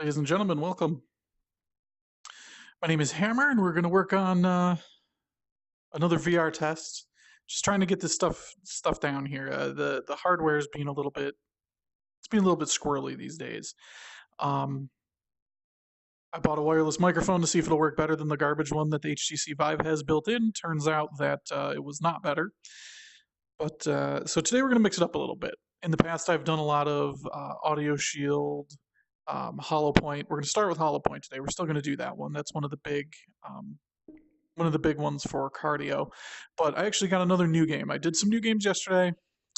Ladies and gentlemen, welcome. My name is Hammer, and we're going to work on another VR test. Just trying to get this stuff down here. The hardware is being a little bit squirrely these days. Um, I bought a wireless microphone to see if it'll work better than the garbage one that the HTC Vive has built in. Turns out that it was not better. But so today we're going to mix it up a little bit. In the past, I've done a lot of Audio Shield, Holopoint. We're going to start with Holopoint today. We're still going to do that one. That's um, one of the big ones for cardio. But I actually got another new game. I did some new games yesterday,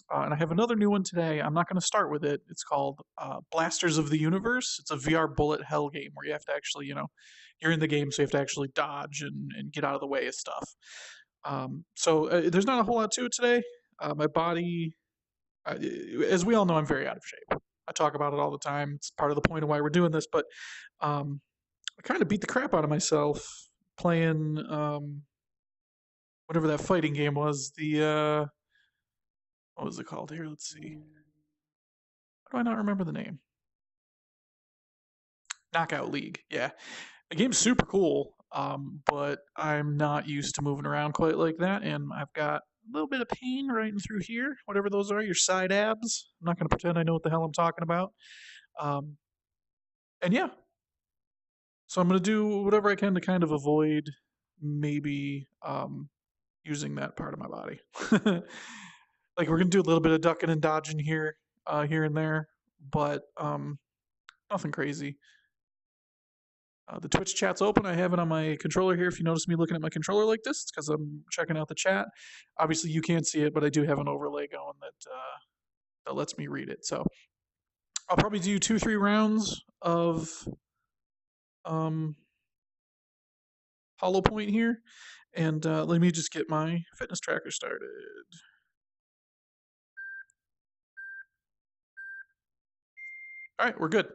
and I have another new one today. I'm not going to start with it. It's called Blasters of the Universe. It's a VR bullet hell game where you have to actually, you're in the game, so you have to actually dodge and get out of the way of stuff. So there's not a whole lot to it today. My body, as we all know, I'm very out of shape. I talk about it all the time. It's part of the point of why we're doing this. But I kind of beat the crap out of myself playing whatever that fighting game was. What was it called here? Let's see. Why do I not remember the name? Knockout League. Yeah, the game's super cool. But I'm not used to moving around quite like that, and I've got a little bit of pain right in through here, whatever those are, your side abs. I'm not going to pretend I know what the hell I'm talking about. Um, and yeah, so I'm going to do whatever I can to kind of avoid maybe using that part of my body. Like we're going to do a little bit of ducking and dodging here, here and there, but nothing crazy. The Twitch chat's open. I have it on my controller here. If you notice me looking at my controller like this, it's because I'm checking out the chat. Obviously, you can't see it, but I do have an overlay going that lets me read it. So I'll probably do 2-3 rounds of Holopoint here, and let me just get my fitness tracker started. All right, we're good.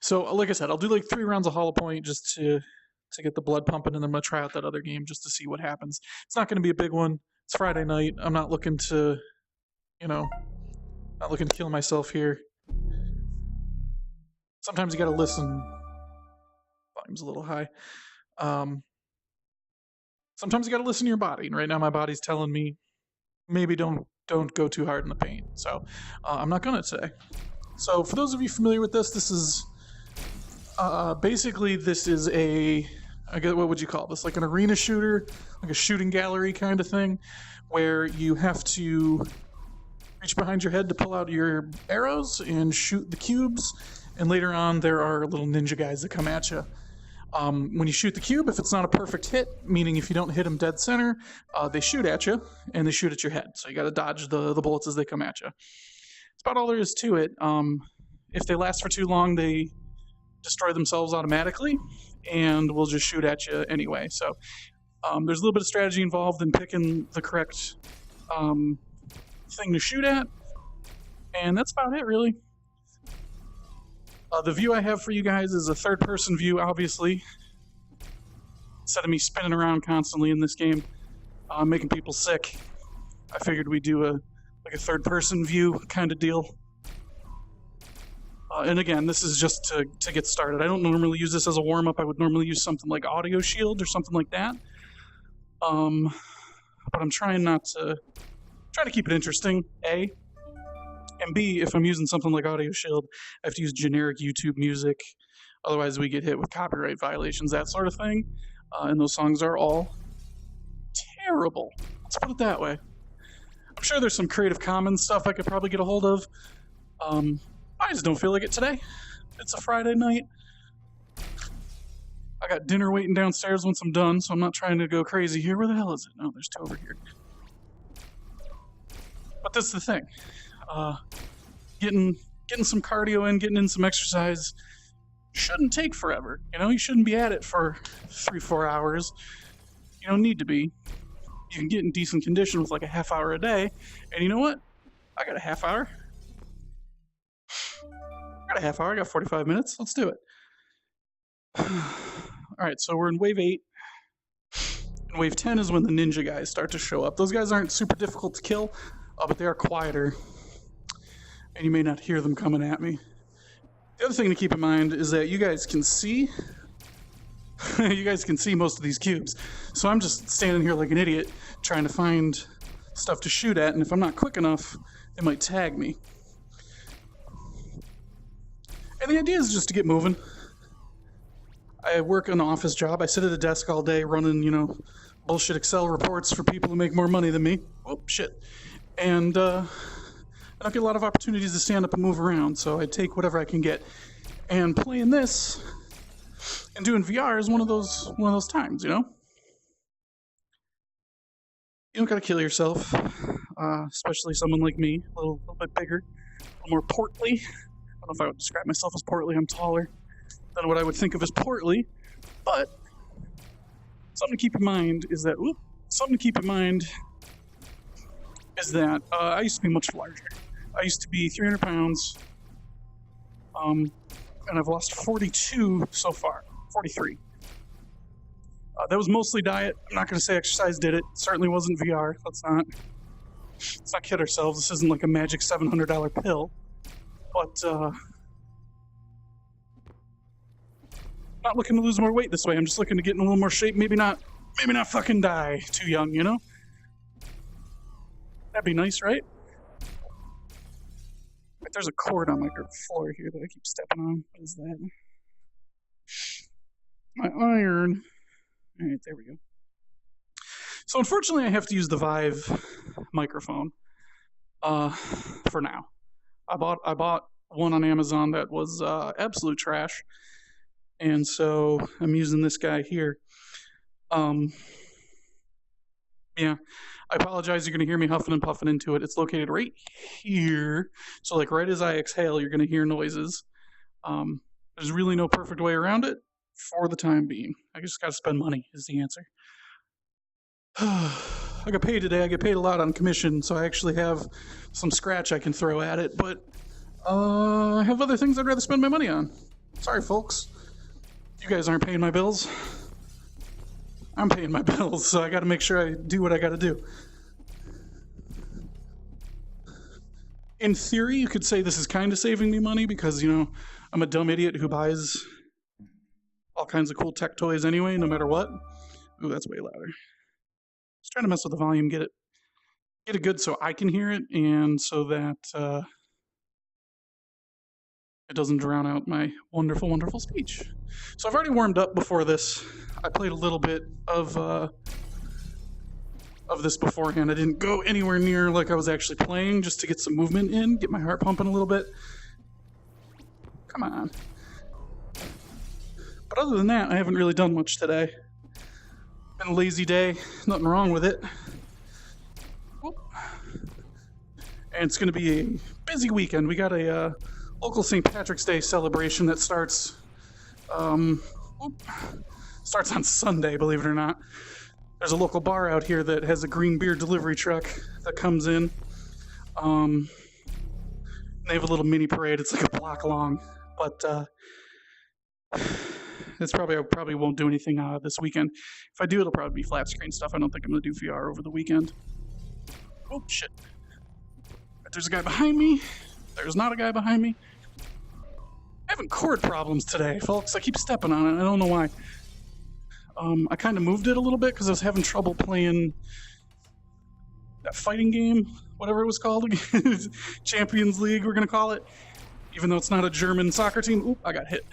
So, like I said, I'll do like 3 rounds of Holopoint just to get the blood pumping, and then I'm gonna try out that other game just to see what happens. It's not gonna be a big one. It's Friday night. I'm not looking to, you know, not looking to kill myself here. Sometimes you gotta listen. Volume's a little high. Sometimes you gotta listen to your body, and right now my body's telling me maybe don't go too hard in the paint. So I'm not gonna today. So for those of you familiar with this is basically this is I guess what would you call this? Like an arena shooter, like a shooting gallery kind of thing, where you have to reach behind your head to pull out your arrows and shoot the cubes. And later on, there are little ninja guys that come at you. When you shoot the cube, if it's not a perfect hit, meaning if you don't hit them dead center, they shoot at you and they shoot at your head. So you got to dodge the bullets as they come at you. That's about all there is to it. If they last for too long, they destroy themselves automatically and will just shoot at you anyway. So there's a little bit of strategy involved in picking the correct thing to shoot at, and that's about it, really. The view I have for you guys is a third-person view, obviously. Instead of me spinning around constantly in this game, making people sick, I figured we'd do a third-person view kind of deal. And again, this is just to get started. I don't normally use this as a warm-up. I would normally use something like Audio Shield or something like that. But I'm trying to keep it interesting, A. And B, if I'm using something like Audio Shield, I have to use generic YouTube music. Otherwise, we get hit with copyright violations, that sort of thing. And those songs are all terrible. Let's put it that way. I'm sure there's some Creative Commons stuff I could probably get a hold of. I just don't feel like it today. It's a Friday night. I got dinner waiting downstairs once I'm done, so I'm not trying to go crazy here. Where the hell is it? Oh, there's 2 over here. But this is the thing. Getting some cardio in, getting in some exercise shouldn't take forever. You shouldn't be at it for 3-4 hours. You don't need to be. You can get in decent condition with like a half hour a day. And you know what? I got a half hour. I got 45 minutes. Let's do it. All right, so we're in wave 8. And wave 10 is when the ninja guys start to show up. Those guys aren't super difficult to kill, but they are quieter. And you may not hear them coming at me. The other thing to keep in mind is that you guys can see you guys can see most of these cubes. So I'm just standing here like an idiot trying to find stuff to shoot at, and if I'm not quick enough, it might tag me. And the idea is just to get moving. I work an office job. I sit at a desk all day running, bullshit Excel reports for people who make more money than me. Oh, shit. And I don't get a lot of opportunities to stand up and move around, so I take whatever I can get. And playing this and doing VR is one of those times, You don't gotta kill yourself, especially someone like me, a little bit bigger, a little more portly. I don't know if I would describe myself as portly. I'm taller than what I would think of as portly, but something to keep in mind is that I used to be much larger. I used to be 300 pounds, and I've lost 42 so far, 43. That was mostly diet. I'm not going to say exercise did it. Certainly wasn't VR. Let's not kid ourselves. This isn't like a magic $700 pill. But not looking to lose more weight this way. I'm just looking to get in a little more shape. Maybe not fucking die too young, That'd be nice, right? Wait, there's a cord on my floor here that I keep stepping on. What is that? My iron. All right, there we go. So unfortunately, I have to use the Vive microphone for now. I bought one on Amazon that was absolute trash, and so I'm using this guy here. Yeah, I apologize. You're going to hear me huffing and puffing into it. It's located right here, so like right as I exhale, you're going to hear noises. There's really no perfect way around it. For the time being, I just gotta spend money is the answer. I got paid today. I get paid a lot on commission, so I actually have some scratch I can throw at it, but I have other things I'd rather spend my money on. Sorry, folks. You guys aren't paying my bills. I'm paying my bills, so I gotta make sure I do what I gotta do. In theory, you could say this is kind of saving me money because, I'm a dumb idiot who buys all kinds of cool tech toys anyway, no matter what. Ooh, that's way louder. Just trying to mess with the volume, get it good so I can hear it, and so that it doesn't drown out my wonderful, wonderful speech. So I've already warmed up before this. I played a little bit of this beforehand. I didn't go anywhere near like I was actually playing, just to get some movement in, get my heart pumping a little bit. Come on. But other than that, I haven't really done much today. Been a lazy day, nothing wrong with it. Whoop. And it's going to be a busy weekend. We got a local St. Patrick's Day celebration that starts on Sunday, believe it or not. There's a local bar out here that has a green beer delivery truck that comes in. They have a little mini parade. It's like a block long, but I probably won't do anything this weekend. If I do, it'll probably be flat screen stuff. I don't think I'm gonna do VR over the weekend. Oh shit! There's a guy behind me. There's not a guy behind me. I'm having cord problems today, folks. I keep stepping on it. I don't know why. I kind of moved it a little bit because I was having trouble playing that fighting game, whatever it was called, Champions League, we're gonna call it, even though it's not a German soccer team. Oop, I got hit.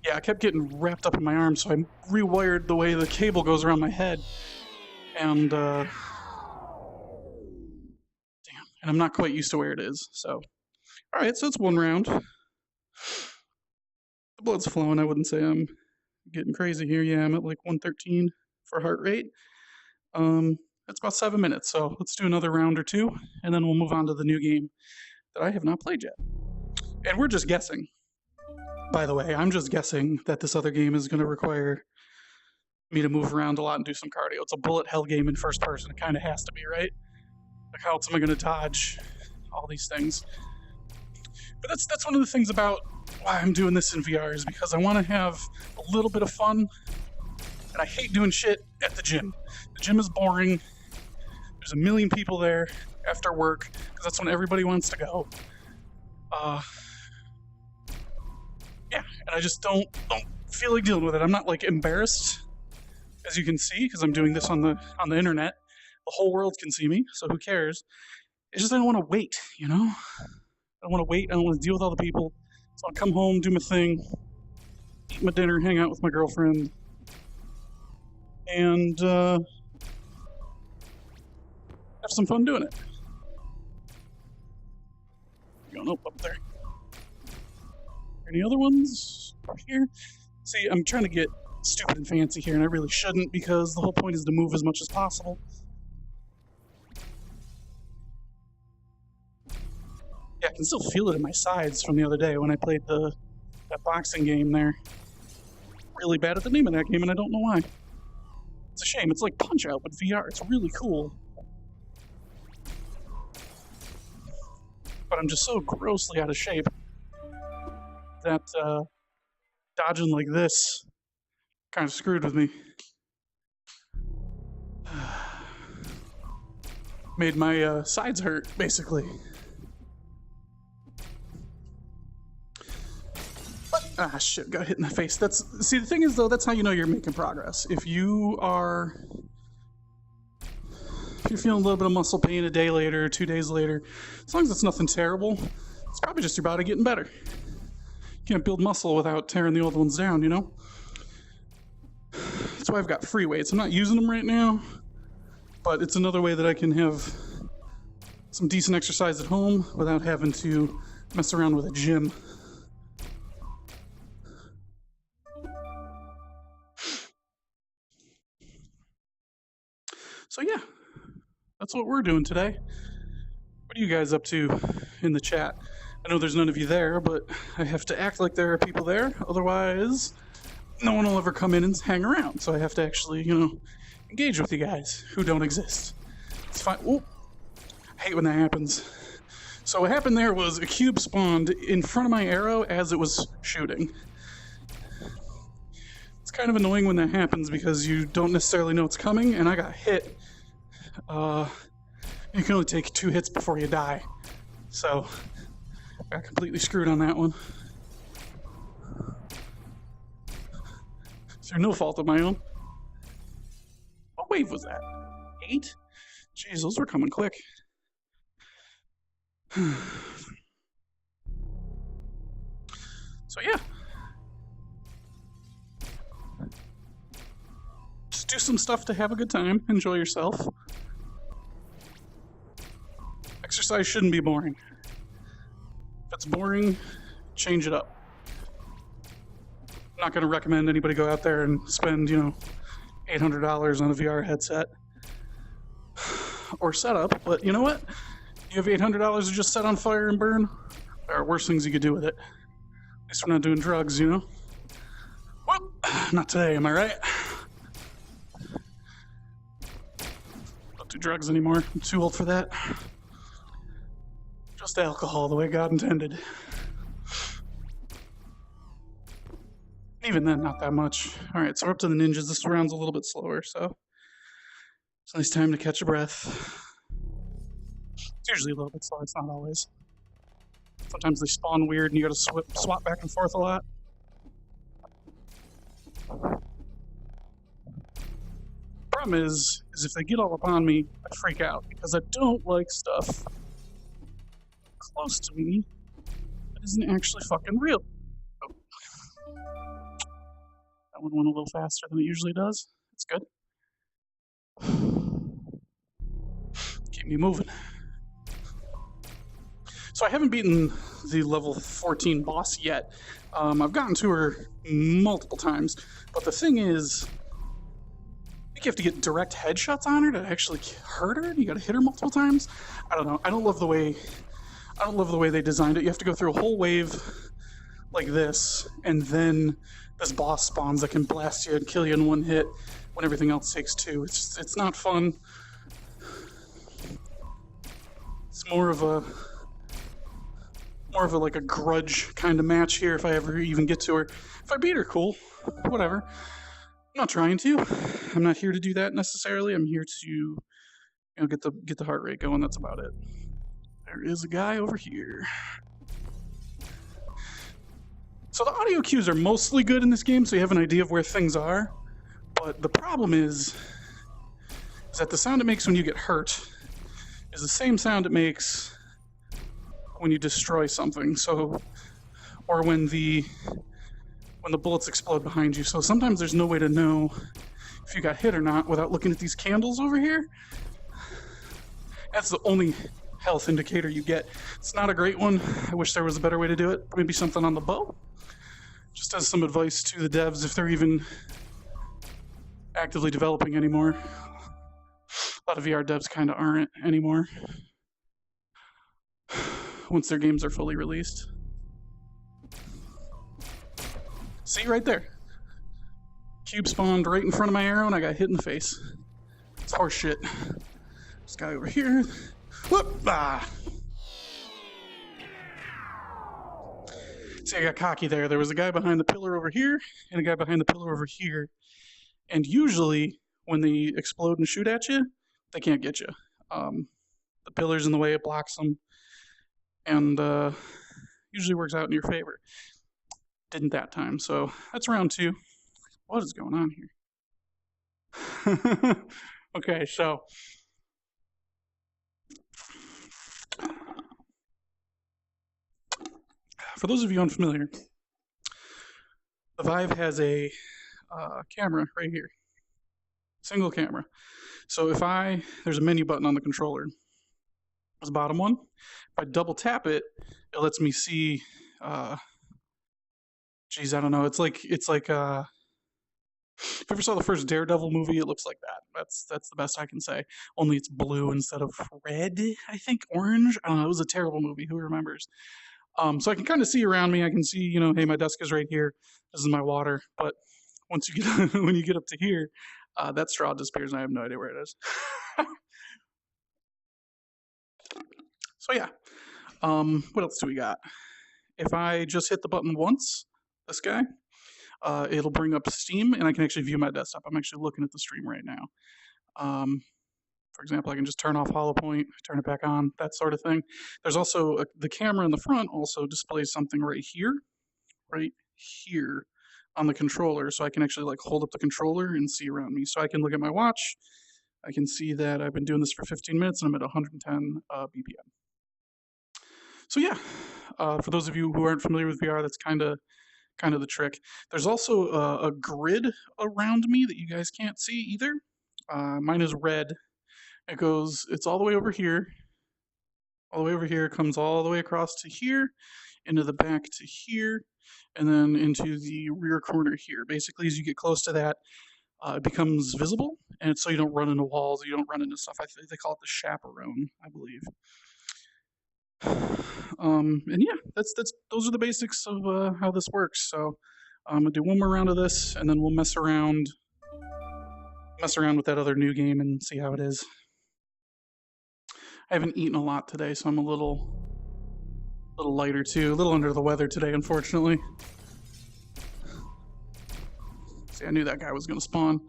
Yeah, I kept getting wrapped up in my arm, so I rewired the way the cable goes around my head, and damn, and I'm not quite used to where it is. So, all right, so it's one round. The blood's flowing. I wouldn't say I'm getting crazy here. Yeah, I'm at like 113 for heart rate. That's about 7 minutes, so let's do another round or two, and then we'll move on to the new game that I have not played yet. And we're just guessing. By the way, I'm just guessing that this other game is going to require me to move around a lot and do some cardio. It's a bullet hell game in first person. It kind of has to be, right? Like, how else am I going to dodge all these things? But that's one of the things about why I'm doing this in VR, is because I want to have a little bit of fun, and I hate doing shit at the gym. The gym is boring. There's a million people there. after work, because that's when everybody wants to go. Yeah, and I just don't feel like dealing with it. I'm not like embarrassed, as you can see, because I'm doing this on the internet. The whole world can see me, so who cares? It's just I don't want to wait, you know? I don't want to wait. I don't want to deal with all the people. So I'll come home, do my thing, eat my dinner, hang out with my girlfriend, and have some fun doing it. Going up there. Any other ones up here? See, I'm trying to get stupid and fancy here, and I really shouldn't, because the whole point is to move as much as possible. Yeah, I can still feel it in my sides from the other day when I played that boxing game there. Really bad at the name of that game, and I don't know why. It's a shame. It's like Punch-Out with VR. It's really cool. But I'm just so grossly out of shape that dodging like this kind of screwed with me. Made my sides hurt, basically. Ah, shit, got hit in the face. See, the thing is, though, that's how you know you're making progress. If you're feeling a little bit of muscle pain a day later, 2 days later, as long as it's nothing terrible, it's probably just your body getting better. You can't build muscle without tearing the old ones down, you know? That's why I've got free weights. I'm not using them right now, but it's another way that I can have some decent exercise at home without having to mess around with a gym. So yeah, that's what we're doing today. What are you guys up to in the chat? I know there's none of you there, but I have to act like there are people there. Otherwise, no one will ever come in and hang around. So I have to actually, engage with you guys who don't exist. It's fine. Oh, I hate when that happens. So what happened there was a cube spawned in front of my arrow as it was shooting. It's kind of annoying when that happens because you don't necessarily know it's coming, and I got hit. You can only take 2 hits before you die. So I got completely screwed on that one. Through no fault of my own. What wave was that? 8? Jeez, those were coming quick. So yeah. Just do some stuff to have a good time, enjoy yourself. Exercise shouldn't be boring. If it's boring, change it up. I'm not going to recommend anybody go out there and spend, $800 on a VR headset or setup, but you know what? You have $800 to just set on fire and burn. There are worse things you could do with it. At least we're not doing drugs, Well, not today, am I right? Don't do drugs anymore. I'm too old for that. Just alcohol, the way God intended. Even then, not that much. All right, so we're up to the ninjas. This round's a little bit slower, so it's a nice time to catch a breath. It's usually a little bit slow. It's not always. Sometimes they spawn weird, and you got to swap back and forth a lot. Problem is if they get all up on me, I freak out because I don't like stuff close to me that isn't actually fucking real. Oh. That one went a little faster than it usually does. That's good. Keep me moving. So I haven't beaten the level 14 boss yet. I've gotten to her multiple times, but the thing is, I think you have to get direct headshots on her to actually hurt her. You got to hit her multiple times. I don't know. I don't love the way they designed it. You have to go through a whole wave like this, and then this boss spawns that can blast you and kill you in one hit when everything else takes 2. It's not fun. It's more of a like a grudge kind of match here if I ever even get to her. If I beat her, cool. Whatever. I'm not trying to. I'm not here to do that necessarily. I'm here to You know, get the heart rate going. That's about it. There is a guy over here. So the audio cues are mostly good in this game, so you have an idea of where things are. But the problem is that the sound it makes when you get hurt is the same sound it makes when you destroy something. So, or when the bullets explode behind you. So sometimes there's no way to know if you got hit or not without looking at these candles over here. That's the only health indicator you get. It's not a great one. I wish there was a better way to do it. Maybe something on the bow. Just as some advice to the devs if they're even actively developing anymore. A lot of VR devs kind of aren't anymore once their games are fully released. See right there. Cube spawned right in front of my arrow and I got hit in the face. It's horse shit. This guy over here. Whoop! Ah! See, I got cocky there. There was a guy behind the pillar over here and a guy behind the pillar over here. And usually when they explode and shoot at you, they can't get you. The pillar's in the way, it blocks them. And usually works out in your favor. Didn't that time, so that's round 2. What is going on here? Okay, so for those of you unfamiliar, the Vive has a camera right here, single camera. So if there's a menu button on the controller, it's the bottom one. If I double tap it, it lets me see. Geez, I don't know. It's like if you ever saw the first Daredevil movie, it looks like that. That's the best I can say. Only it's blue instead of red. I think orange. I don't know. It was a terrible movie. Who remembers? So I can kind of see around me. I can see, you know, hey, my desk is right here. This is my water. But once you get when you get up to here, that straw disappears, and I have no idea where it is. So yeah. What else do we got? If I just hit the button once, this guy, it'll bring up Steam, and I can actually view my desktop. I'm actually looking at the stream right now. For example, I can just turn off Holopoint, turn it back on, that sort of thing. There's also the camera in the front also displays something right here on the controller, so I can actually like hold up the controller and see around me. So I can look at my watch. I can see that I've been doing this for 15 minutes and I'm at 110 BPM. So yeah, for those of you who aren't familiar with VR, that's kind of the trick. There's also a grid around me that you guys can't see either. Mine is red. It's all the way over here, comes all the way across to here, into the back to here, and then into the rear corner here. Basically, as you get close to that, it becomes visible, and so you don't run into walls, you don't run into stuff. I think they call it the chaperone, I believe. And yeah, those are the basics of how this works. So I'm gonna do one more round of this, and then we'll mess around with that other new game and see how it is. I haven't eaten a lot today, so I'm a little lighter too, a little under the weather today, unfortunately. See, I knew that guy was gonna spawn.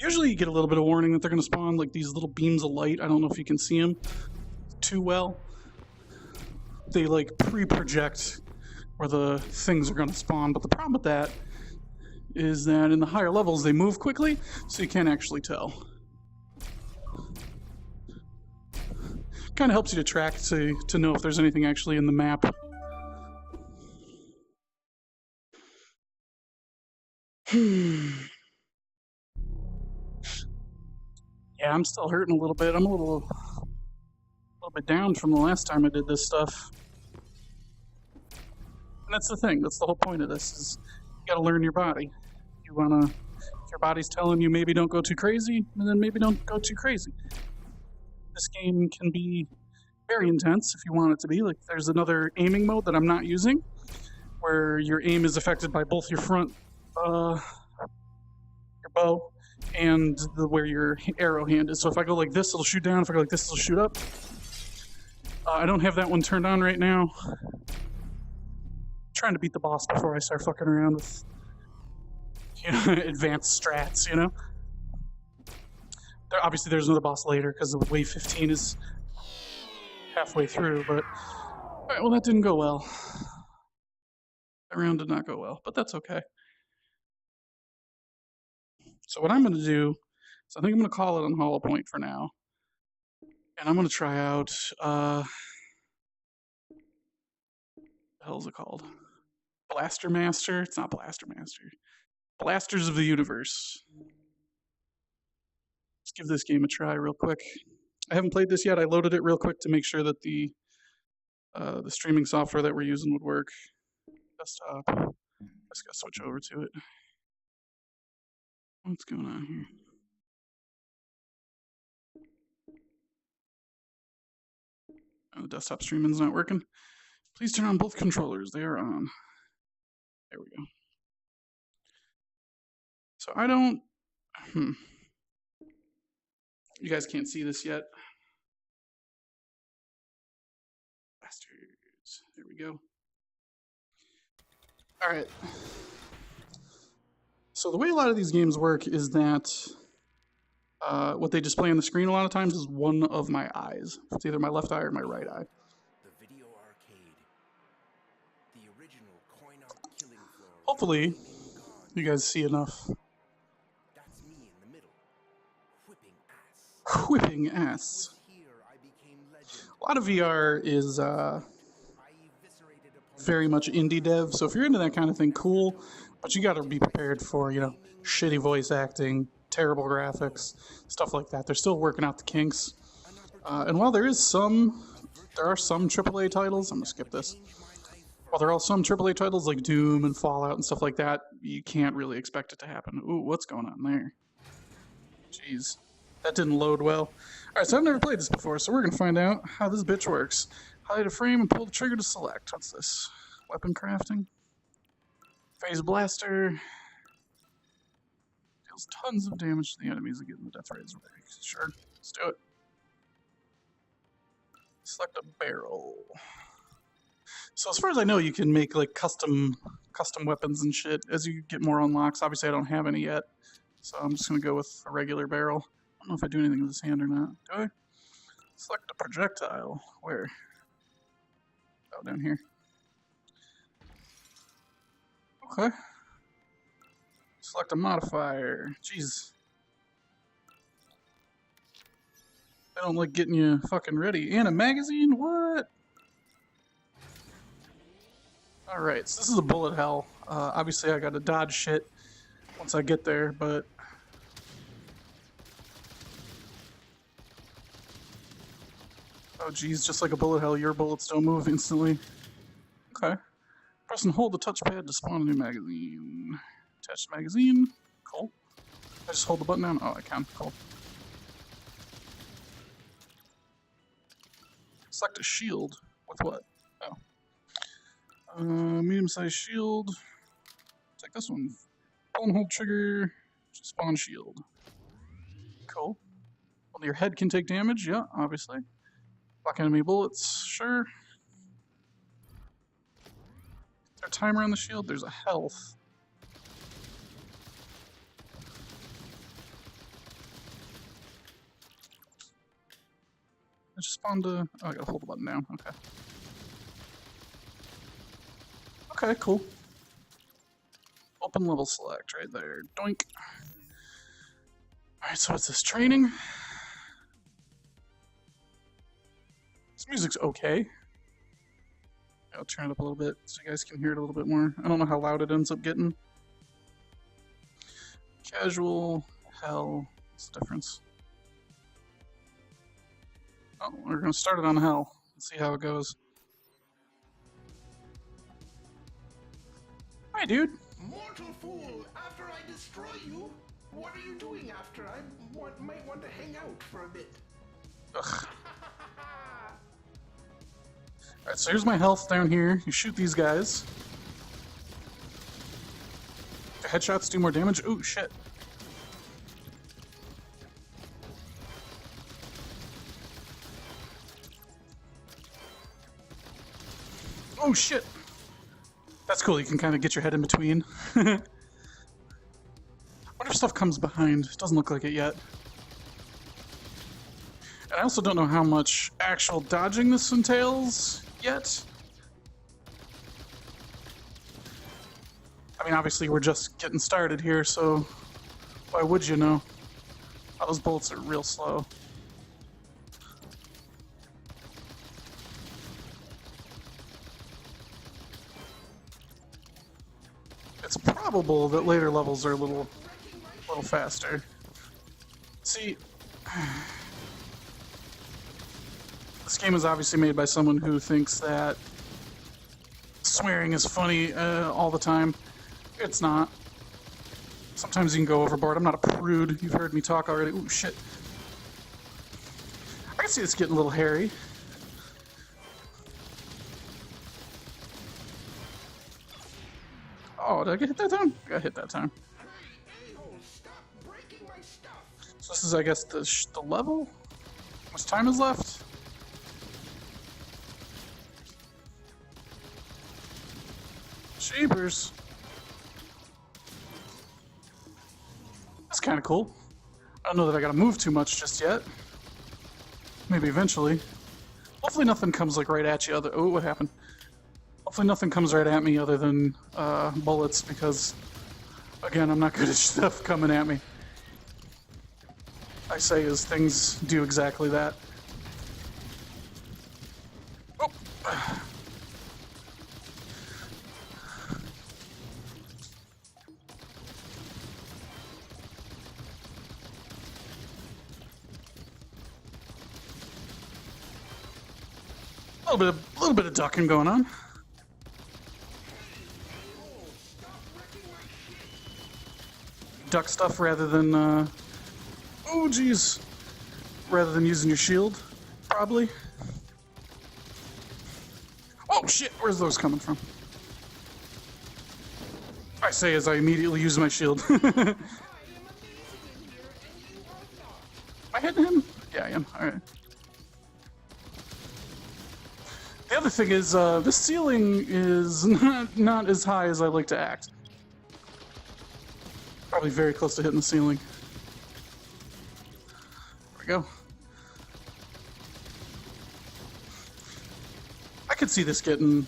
Usually you get a little bit of warning that they're gonna spawn, like these little beams of light. I don't know if you can see them too well. They like pre-project where the things are gonna spawn, but the problem with that is that in the higher levels they move quickly, so you can't actually tell. Kind of helps you to track to know if there's anything actually in the map. Yeah, I'm still hurting a little bit. I'm a little bit down from the last time I did this stuff. And that's the thing. That's the whole point of this. Is you got to learn your body. You wanna, if your body's telling you maybe don't go too crazy, then maybe don't go too crazy. This game can be very intense if you want it to be. Like there's another aiming mode that I'm not using, where your aim is affected by both your front, your bow, and where your arrow hand is. So if I go like this, it'll shoot down. If I go like this, it'll shoot up. I don't have that one turned on right now. I'm trying to beat the boss before I start fucking around with, you know, advanced strats, you know. Obviously, there's another boss later because the wave 15 is halfway through. But all right, well, that didn't go well. That round did not go well, but that's okay. So what I'm going to do is I think I'm going to call it on Holopoint for now, and I'm going to try out. What the hell is it called? Blaster Master? It's not Blaster Master. Blasters of the Universe. Let's give this game a try real quick. I haven't played this yet. I loaded it real quick to make sure that the streaming software that we're using would work. Desktop. Just gotta switch over to it. What's going on here? Oh, the desktop streaming's not working. Please turn on both controllers. They are on. There we go. So I don't. You guys can't see this yet. Bastards. There we go. All right. So the way a lot of these games work is that what they display on the screen a lot of times is one of my eyes. It's either my left eye or my right eye. The video arcade. The original coin-op killing floor. Hopefully, you guys see enough. That's me in the middle. Whipping ass. Whipping ass. Here I became legend. A lot of VR is I eviscerated opponents. very much indie dev, so if you're into that kind of thing, cool. But you got to be prepared for, you know, shitty voice acting, terrible graphics, stuff like that. They're still working out the kinks. And while there are some AAA titles, I'm gonna skip this. While there are some AAA titles like Doom and Fallout and stuff like that, you can't really expect it to happen. Ooh, what's going on there? Jeez, that didn't load well. All right, so I've never played this before, so we're gonna find out how this bitch works. Highlight a frame and pull the trigger to select. What's this? Weapon crafting? Phase blaster. Deals tons of damage to the enemies and getting the death rays away. Sure, let's do it. Select a barrel. So as far as I know, you can make like custom weapons and shit as you get more unlocks. Obviously, I don't have any yet, so I'm just gonna go with a regular barrel. I don't know if I do anything with this hand or not. Do I? Select a projectile. Where? Oh, down here. Okay. Select a modifier. Jeez. I don't like getting you fucking ready. And a magazine? What? Alright, so this is a bullet hell. Obviously, I gotta dodge shit once I get there, but... Oh geez, just like a bullet hell, your bullets don't move instantly. Okay. Press and hold the touchpad to spawn a new magazine. Attach the magazine. Cool. I just hold the button down. Oh, I can. Cool. Select a shield. With what? Oh. Medium-sized shield. Take this one. Pull and hold trigger to spawn shield. Cool. Well, your head can take damage. Yeah, obviously. Block enemy bullets. Sure. Is there a timer on the shield? There's a health. I just spawned a... Oh, I gotta hold the button down. Okay. Okay, cool. Open level select right there. Doink. Alright, so what's this? Training? This music's okay. I'll turn it up a little bit so you guys can hear it a little bit more. I don't know how loud it ends up getting. Casual, hell, what's the difference? Oh, we're gonna start it on hell. Let's see how it goes. Hi, dude. Mortal fool! After I destroy you, what are you doing after? I might want to hang out for a bit. Ugh. Alright, so here's my health down here. You shoot these guys. The headshots do more damage. Ooh, shit. Oh, shit. That's cool. You can kind of get your head in between. What if stuff comes behind? It doesn't look like it yet. I also don't know how much actual dodging this entails yet. I mean, obviously we're just getting started here, so why would you know? Oh, those bullets are real slow. It's probable that later levels are a little faster. See, this game is obviously made by someone who thinks that swearing is funny all the time. It's not. Sometimes you can go overboard. I'm not a prude. You've heard me talk already. Ooh, shit. I can see this getting a little hairy. Oh, did I get hit that time? I got hit that time. So this is, I guess, the level? How much time is left? Jeepers. That's kind of cool. I don't know that I gotta move too much just yet. Maybe eventually. Hopefully nothing comes like right at you. Oh, what happened? Hopefully nothing comes right at me other than bullets, because, again, I'm not good at stuff coming at me. I say as things do exactly that. Oh. A little bit of ducking going on. Duck stuff rather than, oh jeez, rather than using your shield, probably. Oh shit, where's those coming from? I say as I immediately use my shield. Am I hitting him? Yeah, I am. Alright. The other thing is, the ceiling is not as high as I like to act. Probably very close to hitting the ceiling. There we go. I could see this getting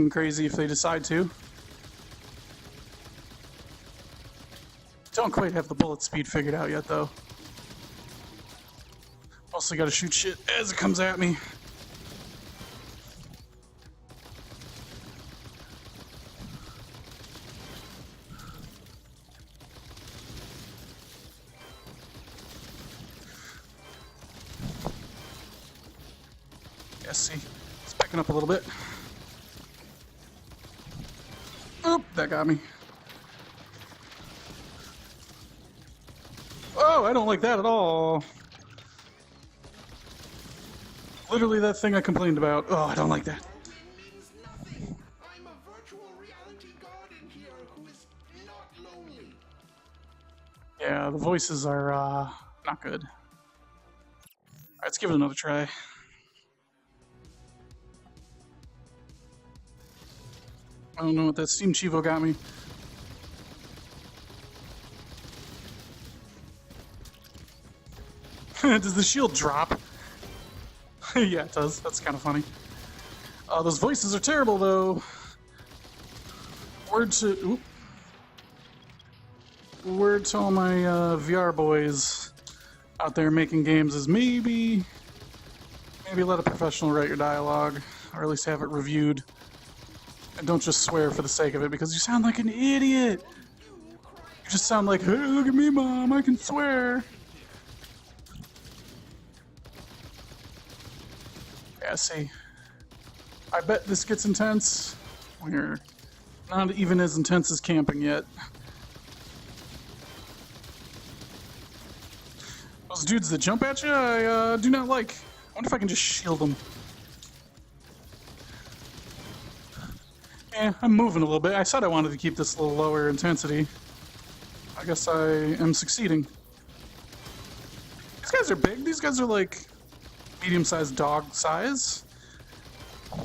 crazy if they decide to. Don't quite have the bullet speed figured out yet, though. Also gotta shoot shit as it comes at me. Yeah, see, it's picking up a little bit. Oop, that got me. Oh, I don't like that at all. Literally that thing I complained about. Oh, I don't like that. It means nothing. I'm a virtual reality god in here who is not lonely. Yeah, the voices are not good. Alright, let's give it another try. I don't know what that Steam Chivo got me. Does the shield drop? Yeah, it does. That's kind of funny. Those voices are terrible, though. Word to all my VR boys out there making games is maybe let a professional write your dialogue, or at least have it reviewed. And don't just swear for the sake of it, because you sound like an idiot. You just sound like, hey, look at me, Mom, I can swear. Yeah, see. I bet this gets intense. We're not even as intense as camping yet. Those dudes that jump at you, I do not like. I wonder if I can just shield them. Yeah, I'm moving a little bit. I said I wanted to keep this a little lower intensity. I guess I am succeeding. These guys are big. These guys are like medium-sized dog size. I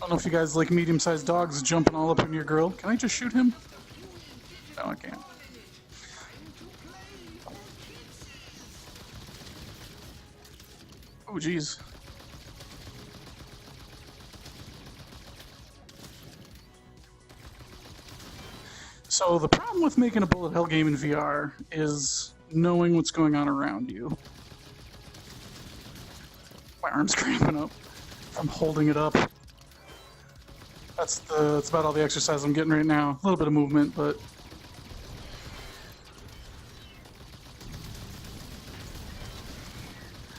don't know if you guys like medium-sized dogs jumping all up in your grill. Can I just shoot him? No, I can't. Oh, geez. So the problem with making a bullet hell game in VR is knowing what's going on around you. My arm's cramping up from holding it up. That's about all the exercise I'm getting right now. A little bit of movement, but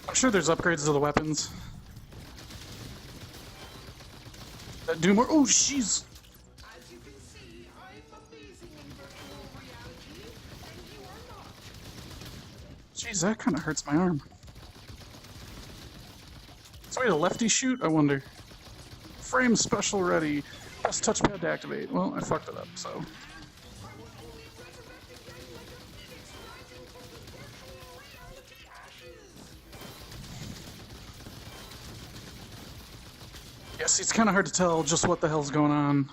I'm sure there's upgrades to the weapons that do more. Oh, jeez. As you can see, I'm amazing in virtual reality, and you are not. Jeez, that kind of hurts my arm. So wait, a lefty shoot? I wonder. Frame special ready. Press touchpad to activate. Well, I fucked it up, so. I was only resurrected again like a phoenix rising from the virtual reality ashes. Yeah, see, it's kind of hard to tell just what the hell's going on.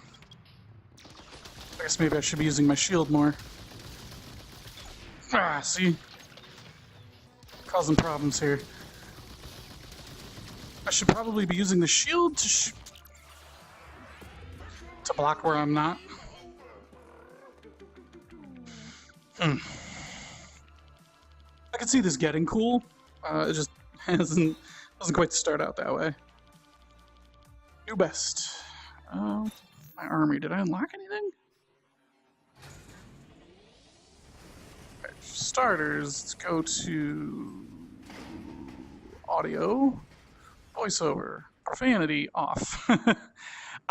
I guess maybe I should be using my shield more. Ah, see? Causing problems here. I should probably be using the shield to block where I'm not. I can see this getting cool. It just doesn't quite start out that way. New best. My army. Did I unlock anything? Okay, for starters, let's go to audio, voiceover, profanity off. I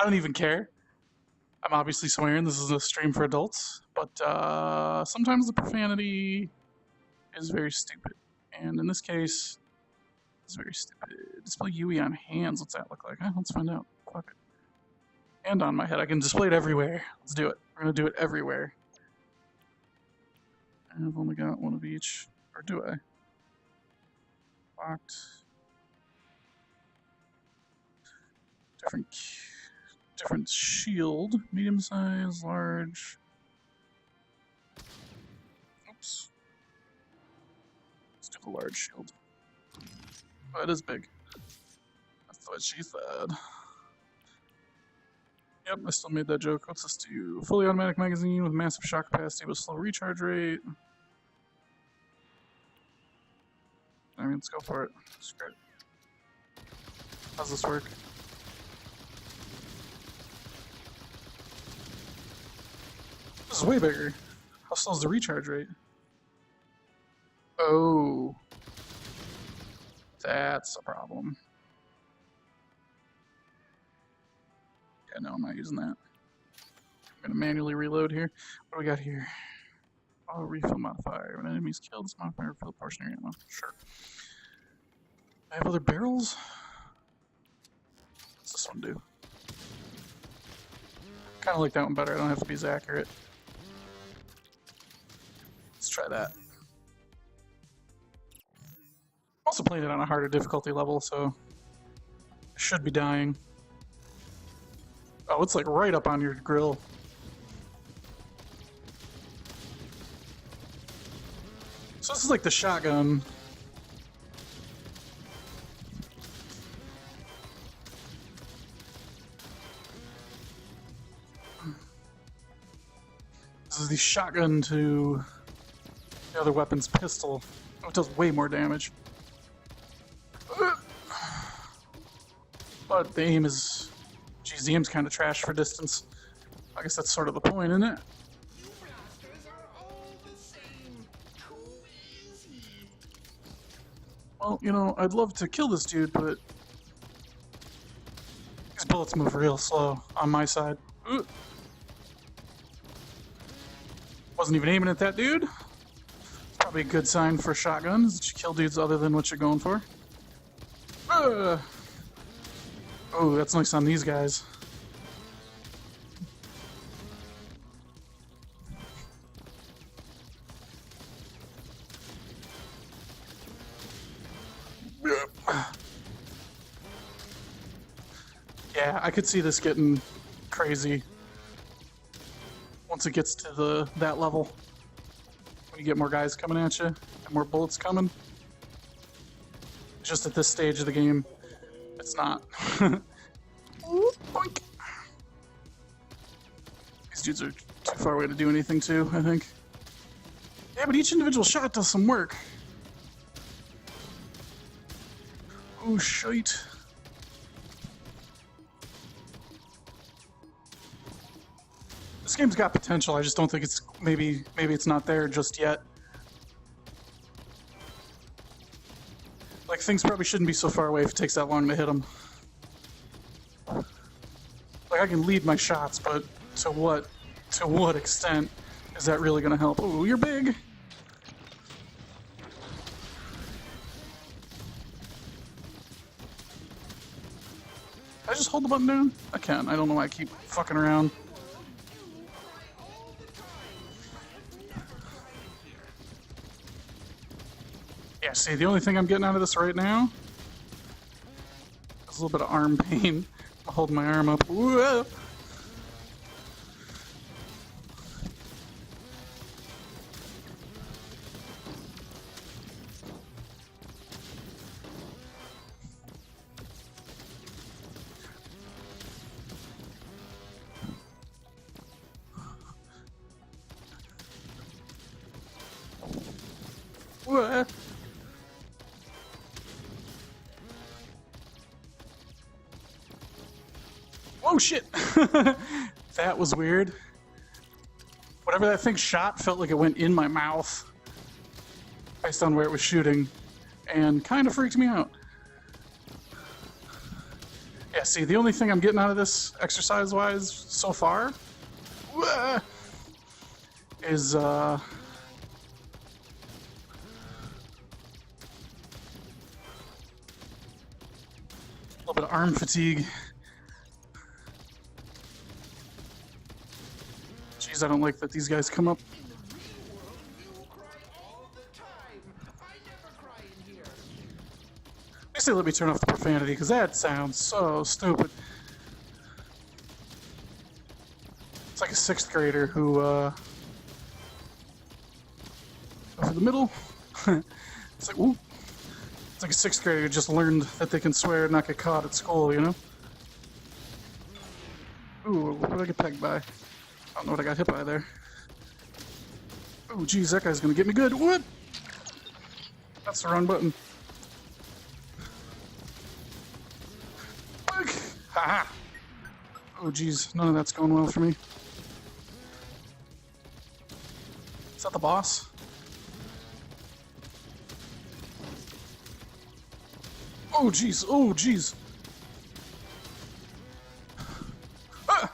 don't even care. I'm obviously swearing. This is a stream for adults, but sometimes the profanity is very stupid, and in this case, it's very stupid. Display UE on hands. What's that look like? Huh? Let's find out. Fuck it. And on my head. I can display it everywhere. Let's do it. We're gonna do it everywhere. I've only got one of each, or do I? Locked. Different shield, medium size, large. Oops. Let's do the large shield. Oh, it is big. That's what she said. Yep, I still made that joke. What's this do? Fully automatic magazine with massive shot capacity with slow recharge rate. I mean, let's go for it. Screw it. How's this work? This is way bigger. How slow is the recharge rate? Oh. That's a problem. Yeah, no, I'm not using that. I'm gonna manually reload here. What do we got here? Oh, refill modifier. When enemies killed, this modifier refill portion area ammo. Sure. I have other barrels? What's this one do? Kinda like that one better. I don't have to be as accurate. Let's try that. I'm also playing it on a harder difficulty level, so I should be dying. Oh, it's like right up on your grill. So this is like the shotgun. This is the shotgun to the other weapon's pistol. Oh, it does way more damage. But the aim is... Geez, the aim's kind of trash for distance. I guess that's sort of the point, isn't it? You blasters are all the same. Too easy. Well, you know, I'd love to kill this dude, but... These bullets move real slow on my side. Ooh. Wasn't even aiming at that dude. Probably a good sign for shotguns that you kill dudes other than what you're going for. Oh, that's nice on these guys. Yeah, I could see this getting crazy once it gets to that level. When you get more guys coming at you and more bullets coming. It's just at this stage of the game, it's not. Boink. These dudes are too far away to do anything too, I think. Yeah, but each individual shot does some work. Oh, shite. This game's got potential, I just don't think it's... Maybe it's not there just yet. Like, things probably shouldn't be so far away if it takes that long to hit them. Like, I can lead my shots, but to what extent is that really gonna help? Oh, you're big! Can I just hold the button down? I can. I don't know why I keep fucking around. Yeah, see, the only thing I'm getting out of this right now is a little bit of arm pain. I'm holding my arm up. Whoa. Whoa. Oh shit! That was weird. Whatever that thing shot felt like it went in my mouth based on where it was shooting, and kind of freaked me out. Yeah, see, the only thing I'm getting out of this exercise-wise so far is a little bit of arm fatigue. Jeez, I don't like that these guys come up. At least they let me turn off the profanity, because that sounds so stupid. It's like a 6th grader who, over the middle. It's like, whoop. It's like a 6th grader who just learned that they can swear and not get caught at school, you know? Ooh, what did I get pegged by? I don't know what I got hit by there. Oh, geez, that guy's gonna get me good. What? That's the wrong button. Haha! Oh, geez, none of that's going well for me. Is that the boss? Oh, geez, oh, geez. Ah!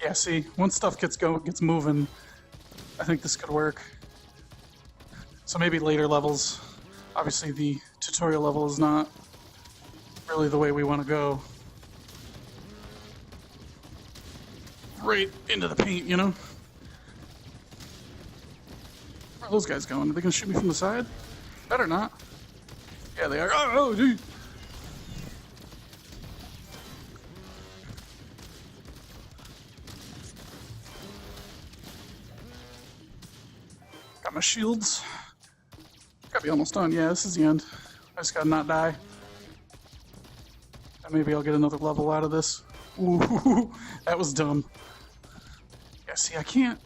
Yeah, see, once stuff gets moving, I think this could work. So maybe later levels. Obviously, the tutorial level is not really the way we want to go. Right into the paint, you know? Where are those guys going? Are they gonna shoot me from the side? Better not. Yeah, they are. Oh, dude. Got my shields. Gotta be almost done. Yeah, this is the end. I just gotta not die. And maybe I'll get another level out of this. Ooh, that was dumb. Yeah, see, I can't.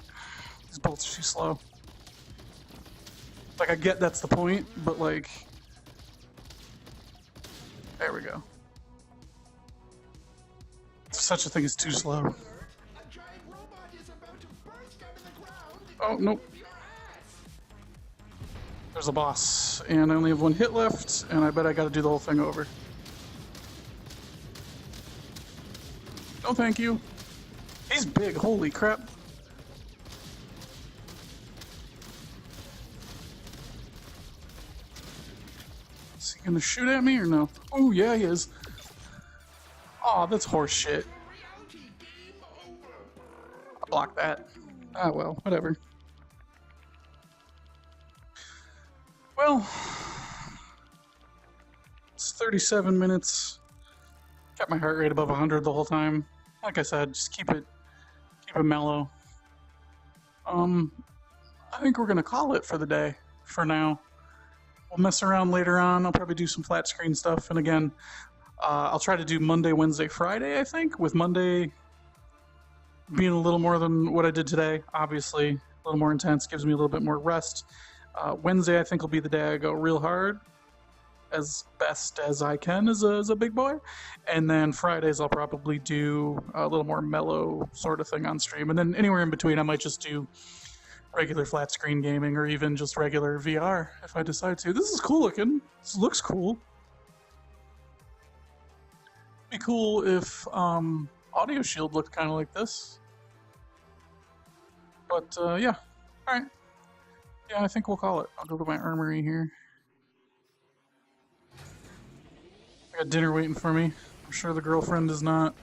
These bolts are too slow. Like, I get that's the point, but like... There we go. Such a thing as too slow. Oh, nope. There's a boss, and I only have one hit left, and I bet I gotta do the whole thing over. No, thank you. He's big, holy crap. Is he gonna shoot at me or no? Oh, yeah, he is. Aw, that's horse shit. I'll block that. Ah, well, whatever. Well, it's 37 minutes. Got my heart rate above 100 the whole time. Like I said, just keep it mellow. I think we're gonna call it for the day for now. we'll mess around later on. I'll probably do some flat screen stuff, and again, I'll try to do Monday, Wednesday, Friday. I think with Monday being a little more than what I did today, obviously a little more intense, gives me a little bit more rest. Wednesday, I think, will be the day I go real hard, as best as I can as a big boy. And then Fridays, I'll probably do a little more mellow sort of thing on stream. And then anywhere in between, I might just do regular flat screen gaming or even just regular VR if I decide to. This is cool looking. This looks cool. Be cool if Audio Shield looked kind of like this. But yeah, all right. Yeah, I think we'll call it. I'll go to my armory here. I got dinner waiting for me. I'm sure the girlfriend is not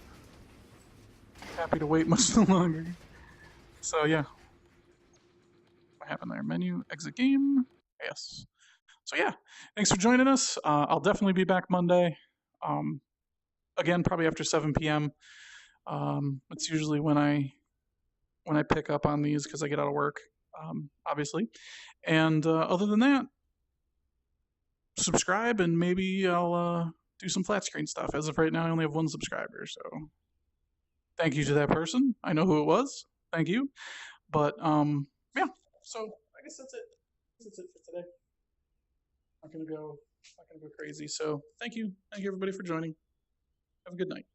happy to wait much longer. So yeah. What happened there? Menu, exit game. Yes. So yeah, thanks for joining us. I'll definitely be back Monday. Again, probably after 7 p.m. It's usually when I pick up on these because I get out of work, obviously. And other than that, subscribe and maybe I'll do some flat screen stuff. As of right now, I only have 1 subscriber, so thank you to that person. I know who it was. Thank you. But yeah. So I guess that's it. That's it for today. Not gonna go crazy. So thank you everybody for joining. Have a good night.